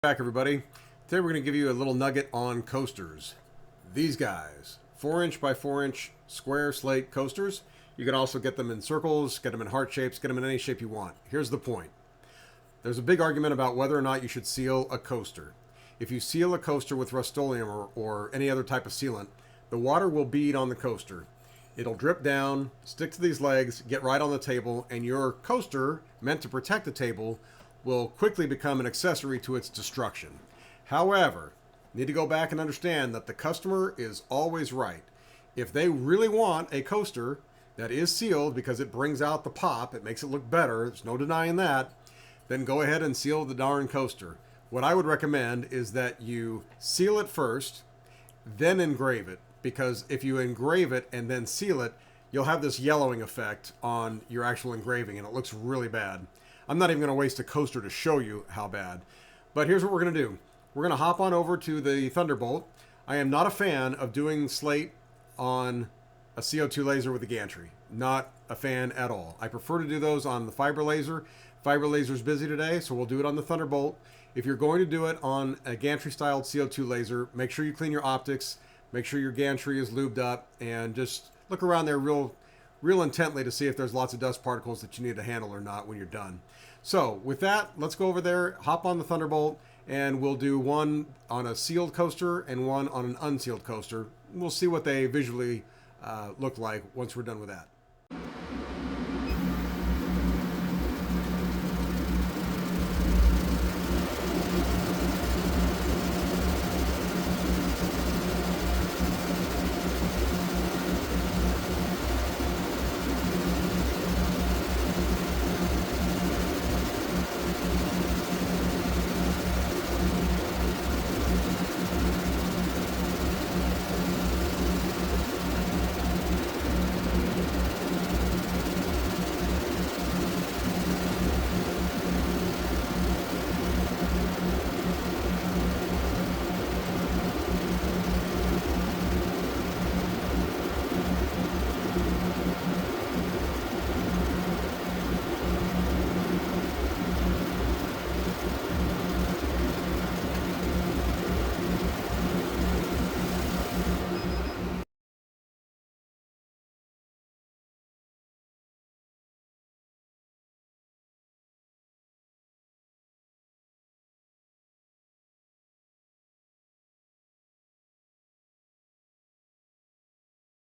Back, everybody. Today we're going to give you a little nugget on coasters. These guys, 4" by 4" square slate coasters. You can also get them in circles, get them in heart shapes, get them in any shape you want. Here's the point. There's a big argument about whether or not you should seal a coaster. If you seal a coaster with Rust-Oleum or any other type of sealant, the water will bead on the coaster. It'll drip down, stick to these legs, get right on the table, and your coaster, meant to protect the table, will quickly become an accessory to its destruction. However, you need to go back and understand that the customer is always right. If they really want a coaster that is sealed because it brings out the pop, it makes it look better, there's no denying that, then go ahead and seal the darn coaster. What I would recommend is that you seal it first, then engrave it, because if you engrave it and then seal it, you'll have this yellowing effect on your actual engraving and it looks really bad. I'm not even going to waste a coaster to show you how bad. But here's what we're going to do. We're going to hop on over to the Thunderbolt. I am not a fan of doing slate on a CO2 laser with a gantry. Not a fan at all. I prefer to do those on the fiber laser. Fiber laser's busy today, so we'll do it on the Thunderbolt. If you're going to do it on a gantry-styled CO2 laser, make sure you clean your optics, make sure your gantry is lubed up, and just look around there real intently to see if there's lots of dust particles that you need to handle or not when you're done. So with that, let's go over there, hop on the Thunderbolt, and we'll do one on a sealed coaster and one on an unsealed coaster. We'll see what they visually look like once we're done with that.